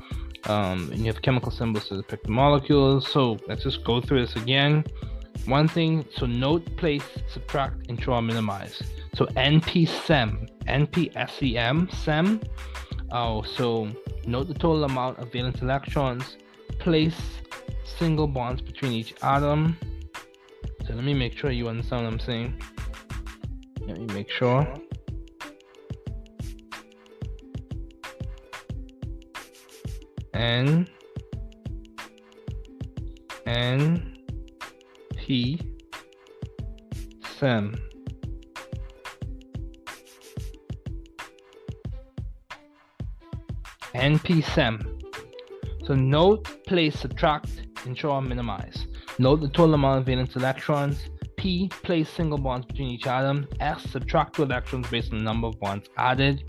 And you have chemical symbols to depict the molecules. So let's just go through this again. One thing, so note, place, subtract, intro, or minimize. So NP-SEM, NP-SEM, SEM. So note the total amount of valence electrons, place single bonds between each atom. So let me make sure you understand what I'm saying. Let me make sure. N P SEM. NP-SEM. So note, place, subtract, intro, or minimize. Note the total amount of valence electrons. P, place single bonds between each atom. S, subtract 2 electrons based on the number of bonds added.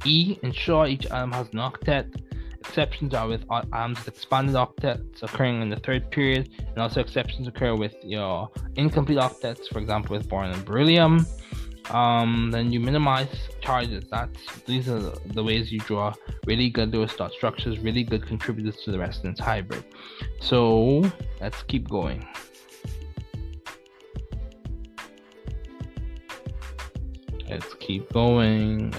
E, ensure each atom has an octet. Exceptions are with atoms with expanded octets occurring in the third period, and also exceptions occur with your incomplete octets, for example with boron and beryllium. Then you minimize charges. These are the ways you draw really good Lewis dot structures, really good contributors to the resonance hybrid. So let's keep going. Let's keep going.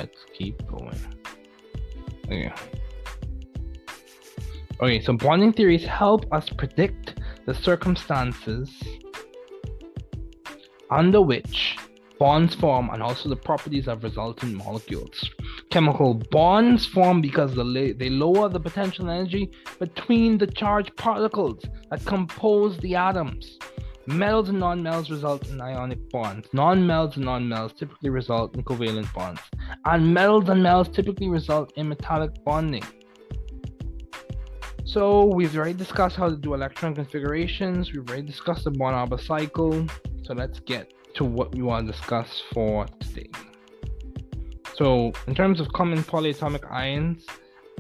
Okay, so bonding theories help us predict the circumstances under which bonds form and also the properties of resultant molecules. Chemical bonds form because they lower the potential energy between the charged particles that compose the atoms. Metals and nonmetals result in ionic bonds. Non-metals and nonmetals typically result in covalent bonds. And metals and metals typically result in metallic bonding. So we've already discussed how to do electron configurations. We've already discussed the bond-orbital cycle. So let's get to what we want to discuss for today. So in terms of common polyatomic ions,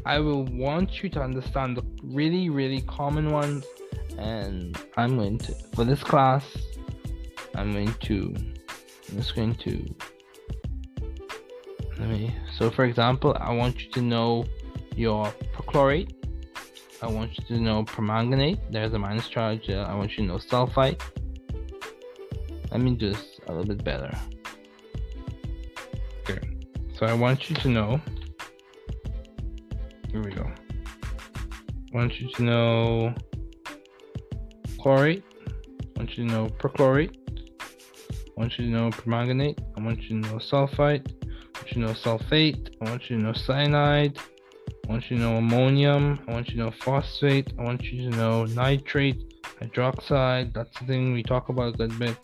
I will want you to understand the really, really common ones. And I'm going to, for this class, so for example, I want you to know your perchlorate. I want you to know permanganate. There's a minus charge. I want you to know sulfite. Let me do this a little bit better. Okay. So I want you to know. Here we go. I want you to know chlorate. I want you to know perchlorate. I want you to know permanganate. I want you to know sulfite. I want you to know sulfate. I want you to know cyanide. I want you to know ammonium. I want you to know phosphate. I want you to know nitrate, hydroxide. That's the thing we talk about a good bit.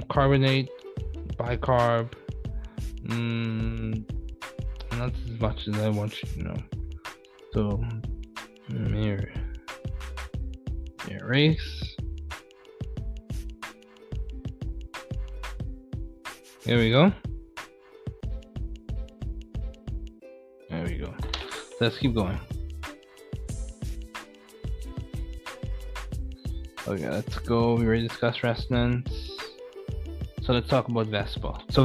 Carbonate, bicarb. Not as much as I want you to know. So, erase. There we go. There we go. Let's keep going. Okay, let's go. We already discussed resonance. So let's talk about VSEPR. So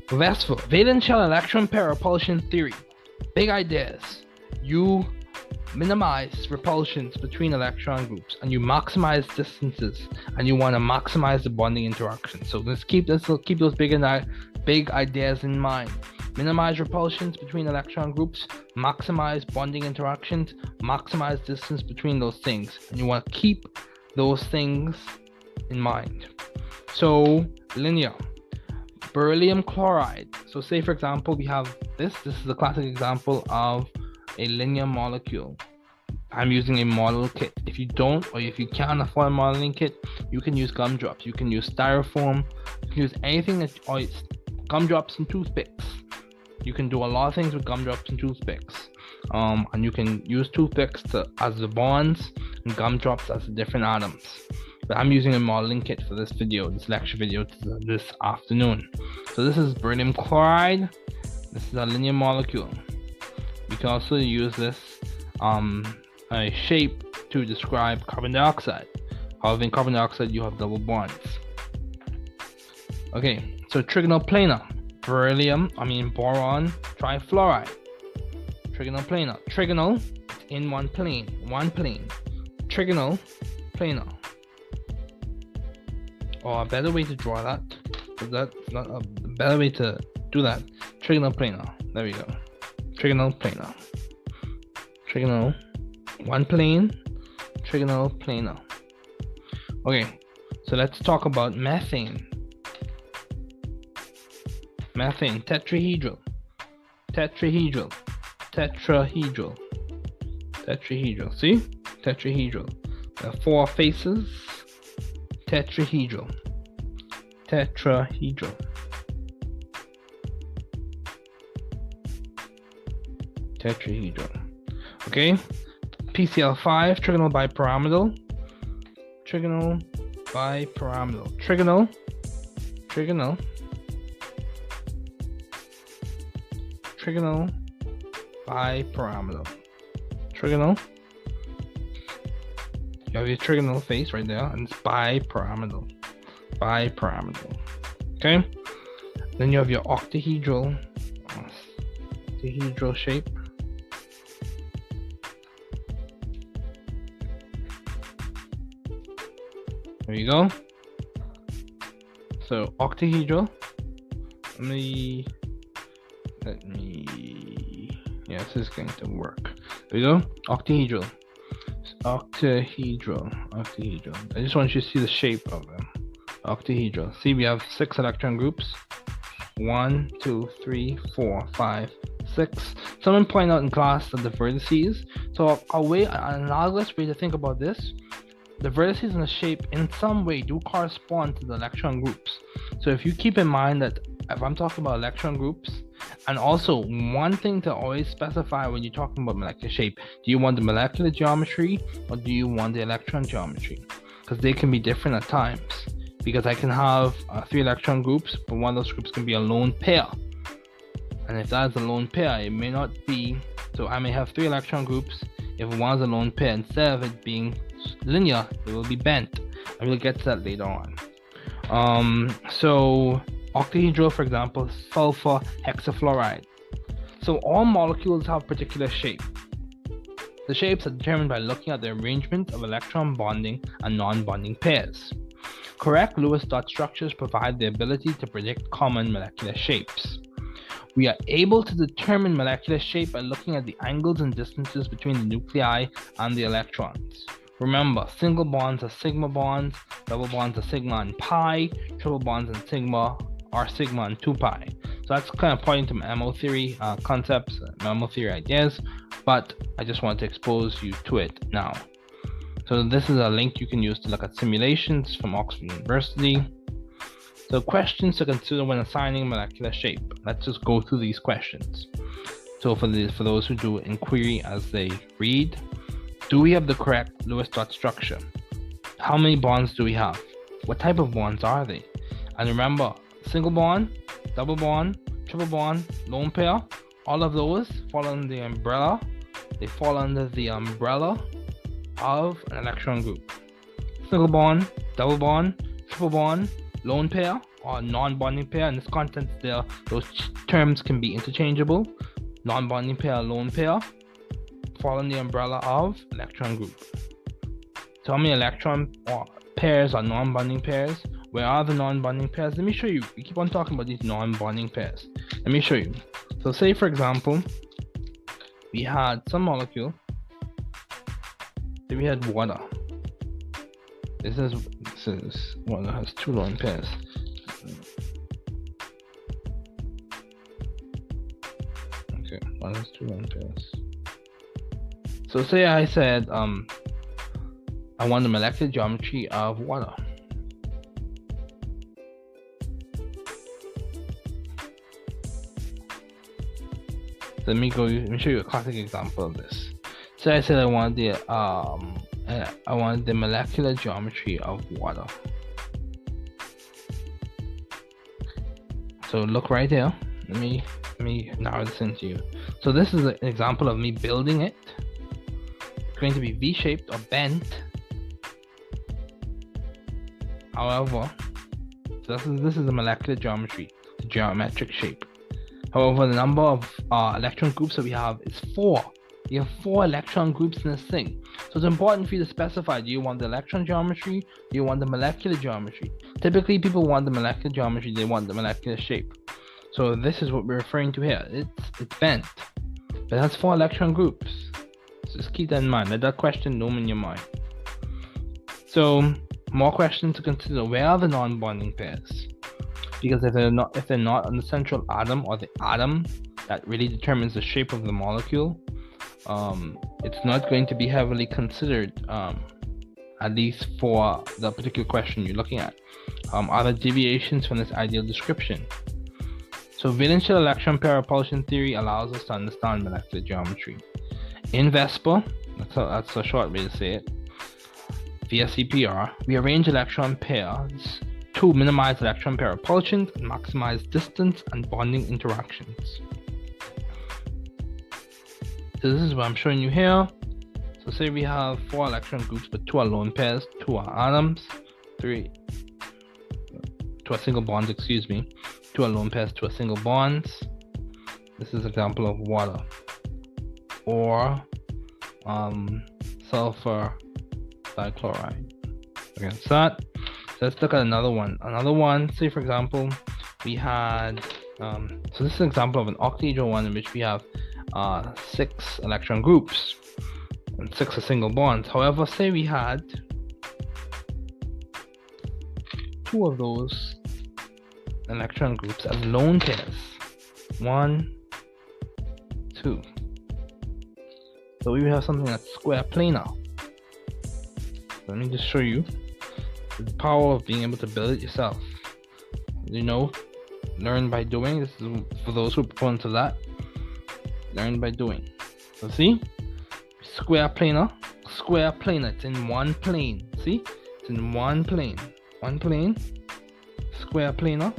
VSEPR, valence shell electron pair repulsion theory. Big ideas. You minimize repulsions between electron groups and you maximize distances, and you want to maximize the bonding interaction. So let's keep those big ideas in mind. Minimize repulsions between electron groups, maximize bonding interactions, maximize distance between those things, and you want to keep those things in mind. So linear beryllium chloride. So say for example we have this is a classic example of a linear molecule. I'm using a model kit. If you don't, or if you can't afford a modeling kit, you can use gumdrops, you can use styrofoam, you can use anything or gumdrops and toothpicks. You can do a lot of things with gumdrops and toothpicks. And you can use toothpicks as the bonds and gumdrops as the different atoms. But I'm using a modeling kit for this lecture video this afternoon. So this is beryllium chloride. This is a linear molecule. You can also use this a shape to describe carbon dioxide. However, in carbon dioxide, you have double bonds. Okay, so trigonal planar. Boron trifluoride. Trigonal planar. Trigonal in one plane. Trigonal planar. Or a better way to draw that, because that's not a better way to do that. Trigonal planar. There we go. Trigonal planar. Trigonal, one plane, trigonal planar. Okay, so let's talk about methane. Methane, tetrahedral. Tetrahedral. See? Tetrahedral. There are 4 faces. Tetrahedral. Tetrahedral. Okay. PCl5, trigonal bipyramidal. Trigonal bipyramidal. Trigonal bipyramidal. Trigonal. You have your trigonal face right there, and it's bipyramidal. Okay. Then you have your octahedral shape. There you go. So octahedral. Yeah, this is going to work. There you go. Octahedral. I just want you to see the shape of them. Octahedral. See, we have 6 electron groups. 1, 2, 3, 4, 5, 6. Someone pointed out in class that the vertices. So an analogous way to think about this, the vertices in the shape in some way do correspond to the electron groups. So if you keep in mind that if I'm talking about electron groups, and also one thing to always specify when you're talking about molecular shape, do you want the molecular geometry or do you want the electron geometry? Because they can be different at times. Because I can have 3 electron groups, but one of those groups can be a lone pair. And if that is a lone pair, it may not be. So I may have 3 electron groups. If one is a lone pair, instead of it being linear, it will be bent. And we'll get to that later on. So octahedral, for example, sulfur hexafluoride. So all molecules have particular shape. The shapes are determined by looking at the arrangement of electron bonding and non-bonding pairs. Correct Lewis dot structures provide the ability to predict common molecular shapes. We are able to determine molecular shape by looking at the angles and distances between the nuclei and the electrons. Remember, single bonds are sigma bonds, double bonds are sigma and pi, triple bonds and sigma are sigma and 2 pi. So that's kind of pointing to MO theory concepts, MO theory ideas, but I just want to expose you to it now. So this is a link you can use to look at simulations from Oxford University. So questions to consider when assigning molecular shape. Let's just go through these questions. So for those who do inquiry as they read, do we have the correct Lewis dot structure? How many bonds do we have? What type of bonds are they? And remember, single bond, double bond, triple bond, lone pair, all of those fall under the umbrella. They fall under the umbrella of an electron group. Single bond, double bond, triple bond, lone pair, or non-bonding pair. In this context, those terms can be interchangeable. Non-bonding pair, lone pair, fall under the umbrella of electron group. So how many electron pairs are non-bonding pairs? Where are the non-bonding pairs? Let me show you. We keep on talking about these non-bonding pairs. Let me show you. So say, for example, we had some molecule. Say we had water. This is water has 2 lone pairs. Okay, water has 2 lone pairs. So say I said I want the molecular geometry of water. Let me show you a classic example of this. So I said I want the molecular geometry of water. So look right here. Let me narrow this into you. So this is an example of me building it. It's going to be V-shaped or bent. However, this is a molecular geometry, the geometric shape. However, the number of electron groups that we have is 4. You have 4 electron groups in this thing. So it's important for you to specify, do you want the electron geometry? Do you want the molecular geometry? Typically, people want the molecular geometry, they want the molecular shape. So this is what we're referring to here. It's bent, but it has 4 electron groups. So just keep that in mind. Let that question loom in your mind. So more questions to consider. Where are the non-bonding pairs? Because if they're not on the central atom or the atom that really determines the shape of the molecule, it's not going to be heavily considered, at least for the particular question you're looking at. Are there deviations from this ideal description? So valence shell electron pair repulsion theory allows us to understand molecular geometry. In VSEPR, that's a short way to say it, VSEPR, we arrange electron pairs to minimize electron pair repulsions and maximize distance and bonding interactions. So this is what I'm showing you here. So say we have 4 electron groups, but 2 are lone pairs, 2 are atoms, 2 are single bonds, 2 are lone pairs, 2 are single bonds. This is an example of water. Or sulfur dichloride. Against that. So let's look at another one. Say for example, we had so this is an example of an octahedral one in which we have 6 electron groups and 6 are single bonds. However, say we had 2 of those electron groups as lone pairs. 1, 2. So we have something that's square planar. Let me just show you the power of being able to build it yourself. Learn by doing. This is for those who are proponents of that. Learn by doing. So see, square planar. It's in one plane. See, it's in one plane. Square planar.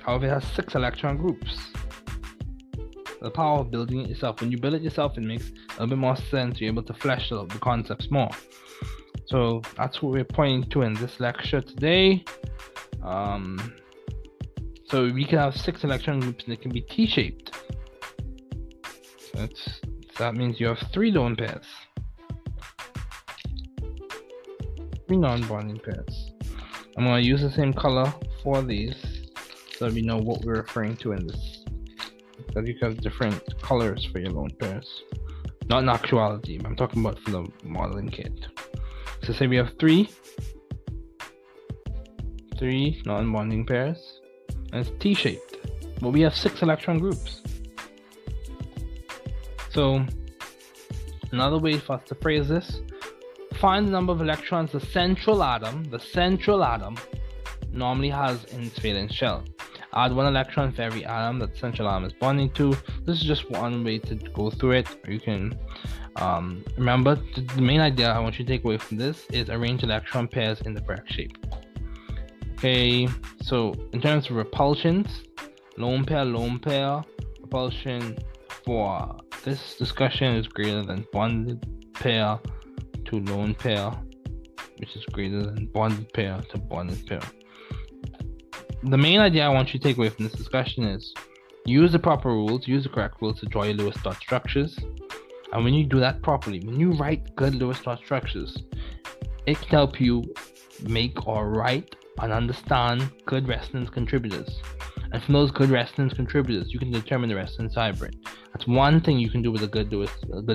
However, it has 6 electron groups. The power of building it yourself. When you build it yourself, it makes a little bit more sense. You're able to flesh out the concepts more. So that's what we're pointing to in this lecture today. So we can have 6 electron groups and they can be T-shaped. So that means you have 3 lone pairs, 3 non-bonding pairs. I'm going to use the same color for these so that we know what we're referring to in this. Because you have different colors for your lone pairs. Not in actuality, but I'm talking about for the modeling kit. So say we have 3 non-bonding pairs, and it's T-shaped, but we have 6 electron groups. So another way for us to phrase this: find the number of electrons the central atom normally has in its valence shell. Add 1 electron for every atom that the central atom is bonding to. This is just one way to go through it. Or you can remember the main idea I want you to take away from this is arrange electron pairs in the correct shape. Okay, so in terms of repulsions, lone pair repulsion for this discussion is greater than bonded pair to lone pair, which is greater than bonded pair to bonded pair. The main idea I want you to take away from this discussion is use the proper rules, use the correct rules to draw your Lewis dot structures. And when you do that properly, when you write good Lewis dot structures, it can help you make or write and understand good resonance contributors. And from those good resonance contributors, you can determine the resonance hybrid. That's one thing you can do with a good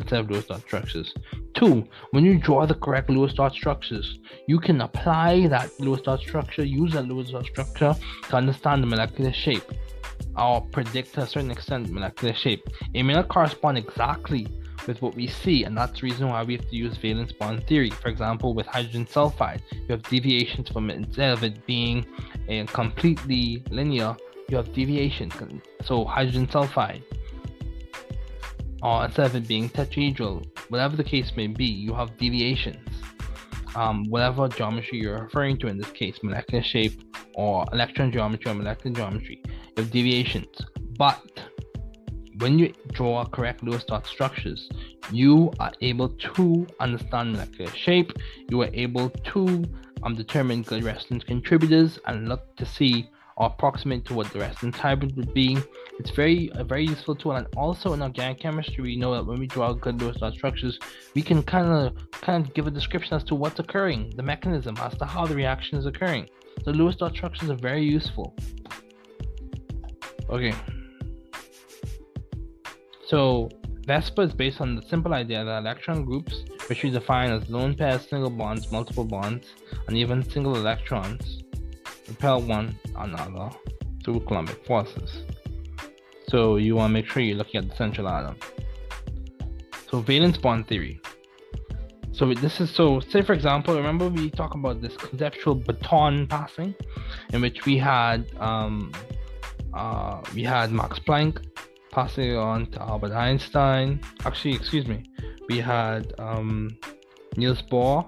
set of Lewis dot structures. 2, when you draw the correct Lewis dot structures, you can apply that Lewis dot structure, use that Lewis dot structure to understand the molecular shape, or predict to a certain extent the molecular shape. It may not correspond exactly with what we see, and that's the reason why we have to use valence bond theory. For example, with hydrogen sulfide, you have deviations from it. Instead of it being a completely linear, you have deviations. So hydrogen sulfide, or instead of it being tetrahedral, whatever the case may be, you have deviations. Whatever geometry you're referring to in this case, molecular shape or electron geometry or molecular geometry, you have deviations. But when you draw correct Lewis dot structures, you are able to understand molecular shape. You are able to determine good resonance contributors and look to see or approximate to what the resonance hybrid would be. It's a very useful tool. And also in organic chemistry, we know that when we draw good Lewis dot structures, we can kind of give a description as to what's occurring, the mechanism as to how the reaction is occurring. So Lewis dot structures are very useful. Okay. So VSEPR is based on the simple idea that electron groups, which we define as lone pairs, single bonds, multiple bonds, and even single electrons, repel one another through Coulombic forces. So you want to make sure you're looking at the central atom. So valence bond theory. So say for example, remember we talked about this conceptual baton passing, in which we had Max Planck passing it on to Albert Einstein. We had Niels Bohr.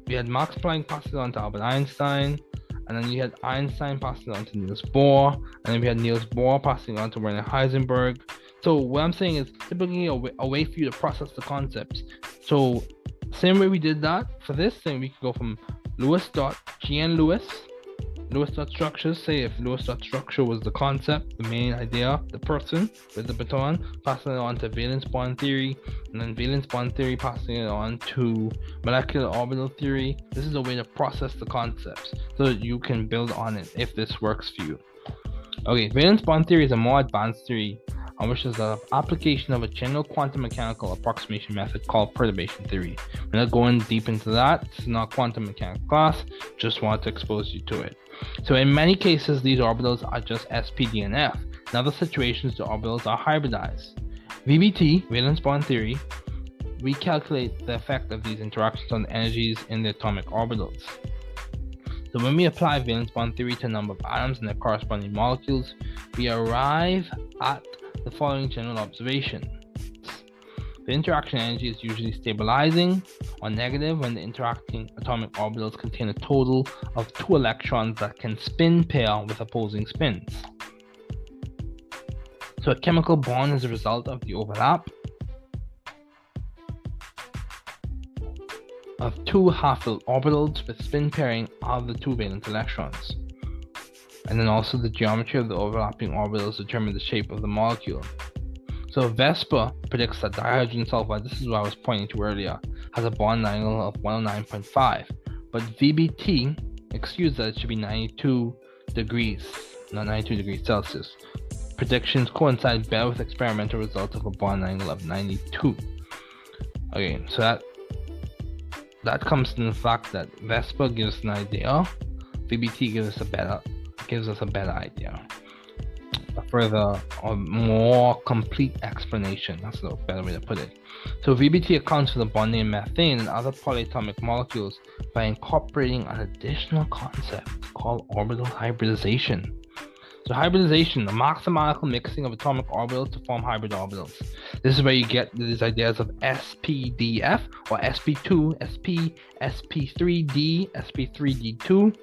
We had Max Planck passing it on to Albert Einstein, and then you had Einstein passing it on to Niels Bohr, and then we had Niels Bohr passing it on to Werner Heisenberg. So what I'm saying is typically a way for you to process the concepts. So same way we did that for this thing, we could go from Lewis dot structures. Say if Lewis dot structure was the concept, the main idea, the person with the baton, passing it on to valence bond theory, and then valence bond theory passing it on to molecular orbital theory. This is a way to process the concepts so that you can build on it if this works for you. Okay, valence bond theory is a more advanced theory on which is an application of a general quantum mechanical approximation method called perturbation theory. We're not going deep into that. This is not quantum mechanics class. Just want to expose you to it. So in many cases, these orbitals are just sp, d, and f. In other situations, the orbitals are hybridized. VBT, valence bond theory, we calculate the effect of these interactions on the energies in the atomic orbitals. So when we apply valence bond theory to a number of atoms and their corresponding molecules, we arrive at the following general observation. The interaction energy is usually stabilizing or negative when the interacting atomic orbitals contain a total of 2 electrons that can spin pair with opposing spins. So a chemical bond is a result of the overlap of 2 half-filled orbitals with spin pairing of the 2 valence electrons. And then also the geometry of the overlapping orbitals determine the shape of the molecule. So VSEPR predicts that dihydrogen sulfide, this is what I was pointing to earlier, has a bond angle of 109.5, but VBT excuse that it should be 92 degrees, not 92 degrees Celsius. Predictions coincide better with experimental results of a bond angle of 92. Okay, so that comes from the fact that VSEPR gives us an idea, VBT gives us a better idea. A further or more complete explanation, that's a better way to put it. So VBT accounts for the bonding of methane and other polyatomic molecules by incorporating an additional concept called orbital hybridization. So hybridization, the mathematical mixing of atomic orbitals to form hybrid orbitals. This is where you get these ideas of SPDF or SP2, SP, SP3D, SP3D2.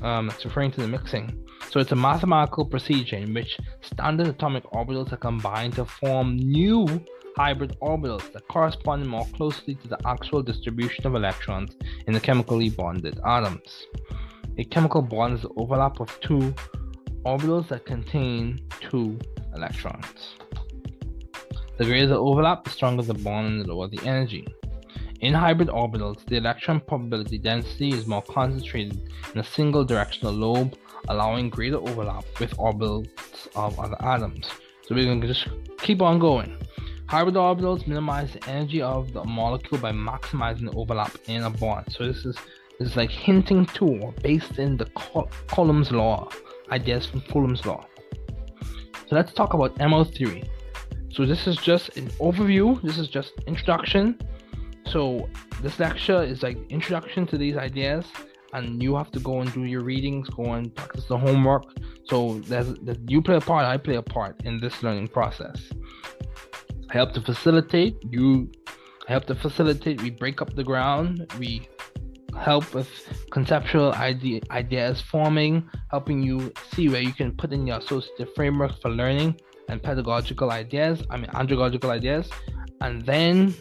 That's referring to the mixing. So it's a mathematical procedure in which standard atomic orbitals are combined to form new hybrid orbitals that correspond more closely to the actual distribution of electrons in the chemically bonded atoms. A chemical bond is the overlap of 2 orbitals that contain 2 electrons. The greater the overlap, the stronger the bond and the lower the energy. In hybrid orbitals, the electron probability density is more concentrated in a single directional lobe, allowing greater overlap with orbitals of other atoms. So we're going to just keep on going. Hybrid orbitals minimize the energy of the molecule by maximizing the overlap in a bond. So this is like hinting to or based in the Coulomb's law, ideas from Coulomb's law. So let's talk about MO theory. So this is just an overview. This is just introduction. So this lecture is like introduction to these ideas, and you have to go and do your readings, go and practice the homework. So you play a part, I play a part in this learning process. I help to facilitate, we break up the ground, we help with conceptual ideas forming, helping you see where you can put in your associative framework for learning and andragogical ideas, and then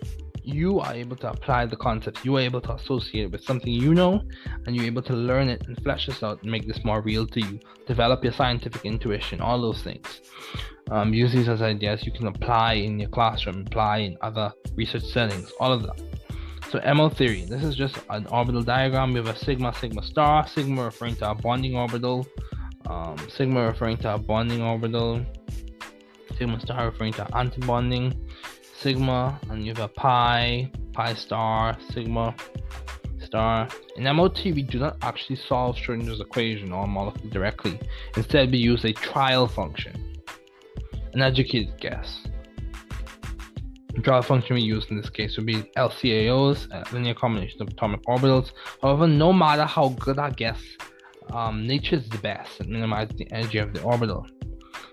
you are able to apply the concept. You are able to associate it with something you know, and you're able to learn it and flesh this out and make this more real to you. Develop your scientific intuition, all those things. Use these as ideas you can apply in your classroom, apply in other research settings, all of that. So MO theory, this is just an orbital diagram. We have a sigma, sigma star, sigma referring to a bonding orbital, sigma referring to a bonding orbital, sigma star referring to antibonding, sigma, and you have a pi, pi star, sigma star. In MOT, we do not actually solve Schrodinger's equation or molecule directly. Instead, we use a trial function, an educated guess. The trial function we use in this case would be LCAOs, linear combination of atomic orbitals. However, no matter how good our guess, nature is the best at minimizing the energy of the orbital.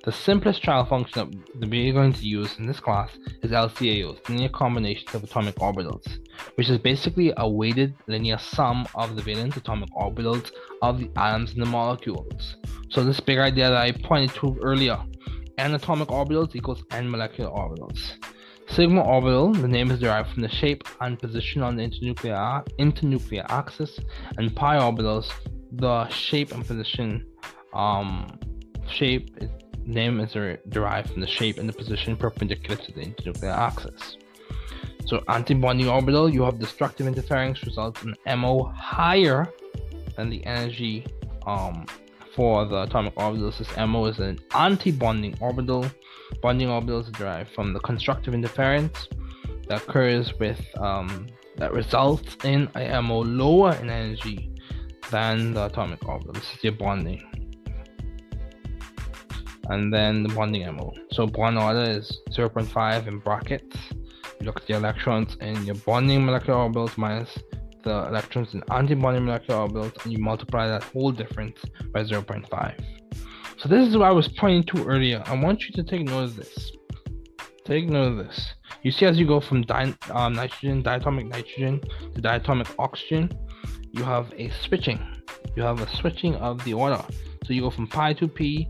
The simplest trial function that we're going to use in this class is LCAOs, linear combinations of atomic orbitals, which is basically a weighted linear sum of the valence atomic orbitals of the atoms in the molecules. So this big idea that I pointed to earlier, n atomic orbitals equals n molecular orbitals. Sigma orbital, the name is derived from the shape and position on the internuclear axis, and pi orbitals, the shape and position, name is derived from the shape and the position perpendicular to the internuclear axis. So antibonding orbital, you have destructive interference results in MO higher than the energy for the atomic orbitals. This MO is an antibonding orbital. Bonding orbitals are derived from the constructive interference that occurs with that results in a MO lower in energy than the atomic orbital. This is your bonding. And then the bonding MO. So bond order is 0.5 in brackets. You look at the electrons in your bonding molecular orbitals minus the electrons in antibonding molecular orbitals, and you multiply that whole difference by 0.5. So this is what I was pointing to earlier. I want you to take note of this. Take note of this. You see, as you go from nitrogen, diatomic nitrogen to diatomic oxygen, you have a switching. You have a switching of the order. So you go from pi 2p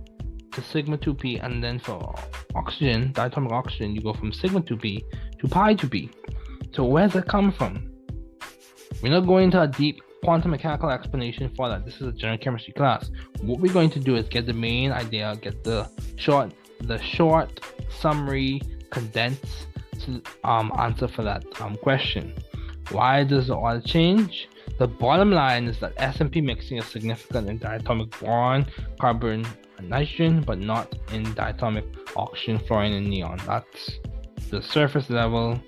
to sigma 2p, and then for oxygen, diatomic oxygen, you go from sigma 2p to pi 2p. So where's that come from? We're not going into a deep quantum mechanical explanation for that. This is a general chemistry class. What we're going to do is get the main idea, get the short summary, condensed answer for that question. Why does the order change? The bottom line is that S&P mixing is significant in diatomic boron, carbon, and nitrogen, but not in diatomic oxygen, fluorine, and neon. That's the surface level.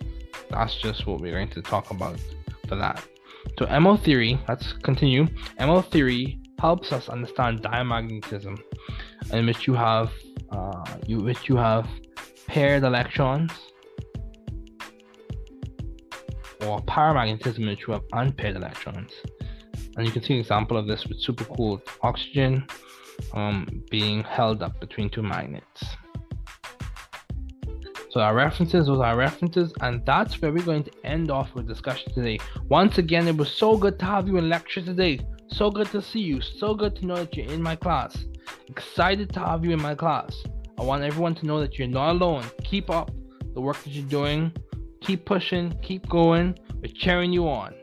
That's just what we're going to talk about for that. So MO theory, let's continue. MO theory helps us understand diamagnetism, in which you have paired electrons, or paramagnetism, in which you have unpaired electrons. And you can see an example of this with supercooled oxygen being held up between two magnets. So our references, those are our references, and that's where we're going to end off our discussion today. Once again, it was so good to have you in lecture today. So good to see you. So good to know that you're in my class. Excited to have you in my class. I want everyone to know that you're not alone. Keep up the work that you're doing. Keep pushing. Keep going. We're cheering you on.